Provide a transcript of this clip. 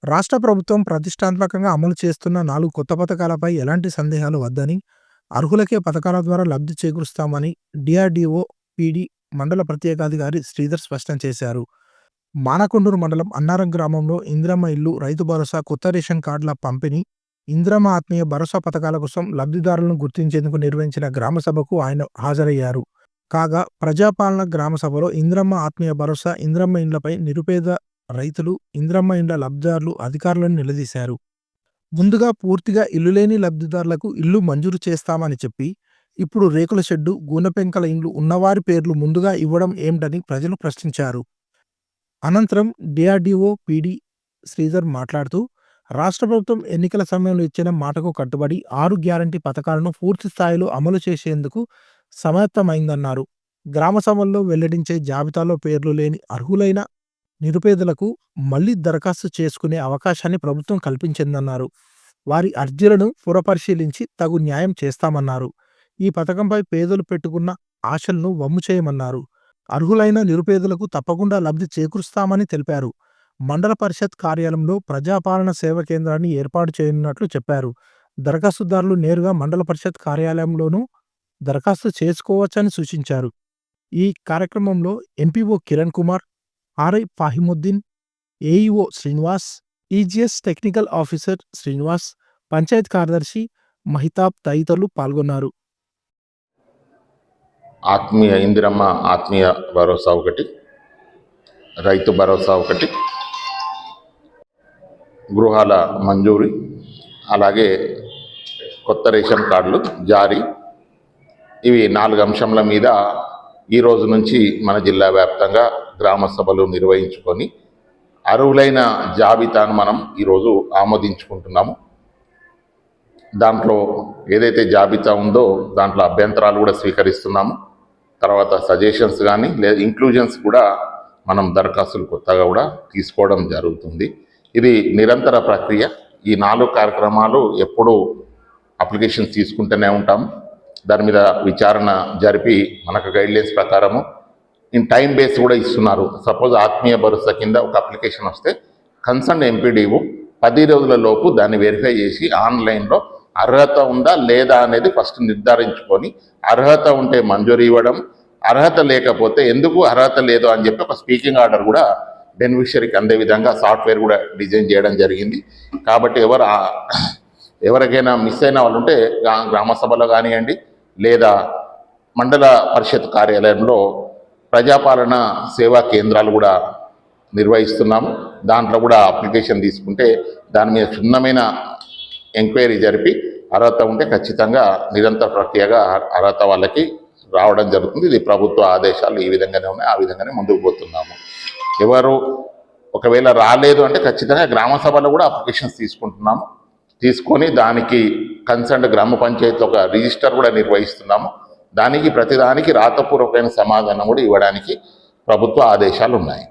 రాష్ట్ర ప్రభుత్వం ప్రతిష్టాత్మకంగా అమలు చేస్తున్న 4 కొత్త పథకాలపై ఎలాంటి సందేహాలు వద్దని, అర్హులకే పథకాల ద్వారా లబ్ధి చేకూరుస్తామని డీఆర్‌డీఓ పీడీ మండల ప్రత్యేకాధికారి శ్రీధర్ స్పష్టం చేశారు. మానకొండూరు మండలం అన్నారం గ్రామంలో ఇందిరమ్మ ఇల్లు, రైతు భరోసా, కొత్త రేషన్ కార్డుల పంపిణీ, ఇందిరమ్మ ఆత్మీయ భరోసా పథకాల కోసం లబ్ధిదారులను గుర్తించేందుకు నిర్వహించిన గ్రామ సభకు ఆయన హాజరయ్యారు. కాగా ప్రజాపాలన గ్రామ సభలో ఇందిరమ్మ ఆత్మీయ భరోసా, ఇందిరమ్మ ఇండ్లపై నిరుపేద రైతులు, ఇందిరమ్మ ఇండ్ల లబ్ధిదారులు అధికారులను నిలదీశారు. ముందుగా పూర్తిగా ఇల్లు లేని లబ్ధిదారులకు ఇల్లు మంజూరు చేస్తామని చెప్పి, ఇప్పుడు రేకుల షెడ్డు, గూనెపెంకల ఇండ్లు ఉన్నవారి పేర్లు ముందుగా ఇవ్వడం ఏమిటని ప్రజలు ప్రశ్నించారు. అనంతరం డీఆర్‌డీఓ పీడీ శ్రీధర్ మాట్లాడుతూ, రాష్ట్ర ప్రభుత్వం ఎన్నికల సమయంలో ఇచ్చిన మాటకు కట్టుబడి 6 గ్యారంటీ పథకాలను పూర్తి స్థాయిలో అమలు చేసేందుకు సమాయత్తమైందన్నారు. గ్రామ సభల్లో వెల్లడించే జాబితాలో పేర్లు లేని అర్హులైన నిరుపేదలకు మళ్లీ దరఖాస్తు చేసుకునే అవకాశాన్ని ప్రభుత్వం కల్పించిందన్నారు. వారి అర్జీలను పురపరిశీలించి తగు న్యాయం చేస్తామన్నారు. ఈ పథకంపై పేదలు పెట్టుకున్న ఆశలను వమ్ము చేయమన్నారు. అర్హులైన నిరుపేదలకు తప్పకుండా లబ్ధి చేకూరుస్తామని తెలిపారు. మండల పరిషత్ కార్యాలయంలో ప్రజాపాలన సేవా కేంద్రాన్ని ఏర్పాటు చేయనున్నట్లు చెప్పారు. దరఖాస్తుదారులు నేరుగా మండల పరిషత్ కార్యాలయంలోనూ దరఖాస్తు చేసుకోవచ్చని సూచించారు. ఈ కార్యక్రమంలో MPO Kiran Kumar, RI Fahimuddin, AEO Srinivas, EGS technical officer Srinivas, panchayat కార్యదర్శి మహితాబ్ తదితరులు పాల్గొన్నారు. ఆత్మీయ ఇందిరమ్మ ఆత్మీయ భరోసా ఒకటి, రైతు భరోసా ఒకటి, గృహాల మంజూరీ, అలాగే కొత్త రేషన్ కార్డులు జారీ, ఇవి 4 అంశంల మీద ఈ రోజు నుంచి మన జిల్లా వ్యాప్తంగా గ్రామ సభలు నిర్వహించుకొని అర్హులైన జాబితాను మనం ఈరోజు ఆమోదించుకుంటున్నాము. దాంట్లో ఏదైతే జాబితా ఉందో దాంట్లో అభ్యంతరాలు కూడా స్వీకరిస్తున్నాము. తర్వాత సజెషన్స్ కానీ లేదా ఇంక్లూజన్స్ కూడా మనం దరఖాస్తులు కొత్తగా కూడా తీసుకోవడం జరుగుతుంది. ఇది నిరంతర ప్రక్రియ. ఈ 4 కార్యక్రమాలు ఎప్పుడూ అప్లికేషన్స్ తీసుకుంటూనే ఉంటాము. దాని మీద విచారణ జరిపి మనకు గైడ్లైన్స్ ప్రకారము టైం బేస్ కూడా ఇస్తున్నారు. సపోజ్ ఆత్మీయ భరోసా కింద ఒక అప్లికేషన్ వస్తే కన్సర్న్ ఎంపీడీఓ 10 రోజుల లోపు దాన్ని వెరిఫై చేసి ఆన్లైన్లో అర్హత ఉందా లేదా అనేది ఫస్ట్ నిర్ధారించుకొని, అర్హత ఉంటే మంజూరు ఇవ్వడం, అర్హత లేకపోతే ఎందుకు అర్హత లేదు అని చెప్పి ఒక స్పీకింగ్ ఆర్డర్ కూడా బెనిఫిషరీకి అందే విధంగా సాఫ్ట్వేర్ కూడా డిజైన్ చేయడం జరిగింది. కాబట్టి ఎవరికైనా మిస్ అయిన వాళ్ళు ఉంటే గ్రామ సభలో కానివ్వండి లేదా మండల పరిషత్ కార్యాలయంలో ప్రజాపాలన సేవా కేంద్రాలు కూడా నిర్వహిస్తున్నాము. దాంట్లో కూడా అప్లికేషన్ తీసుకుంటే దాని మీద క్షుణ్ణమైన ఎంక్వైరీ జరిపి అర్హత ఉంటే ఖచ్చితంగా నిరంతర ప్రక్రియగా అర్హత వాళ్ళకి రావడం జరుగుతుంది. ఇది ప్రభుత్వ ఆదేశాలు ఈ విధంగానే ఉన్నాయి, ఆ విధంగానే ముందుకు పోతున్నాము. ఎవరు ఒకవేళ రాలేదు అంటే ఖచ్చితంగా గ్రామ సభలో కూడా అప్లికేషన్స్ తీసుకుంటున్నాము. తీసుకొని దానికి కన్సర్న్ గ్రామ పంచాయతీ ఒక రిజిస్టర్ కూడా నిర్వహిస్తున్నాము. దానికి ప్రతిదానికి రాతపూర్వకమైన సమాధానం కూడా ఇవ్వడానికి ప్రభుత్వ ఆదేశాలు ఉన్నాయి.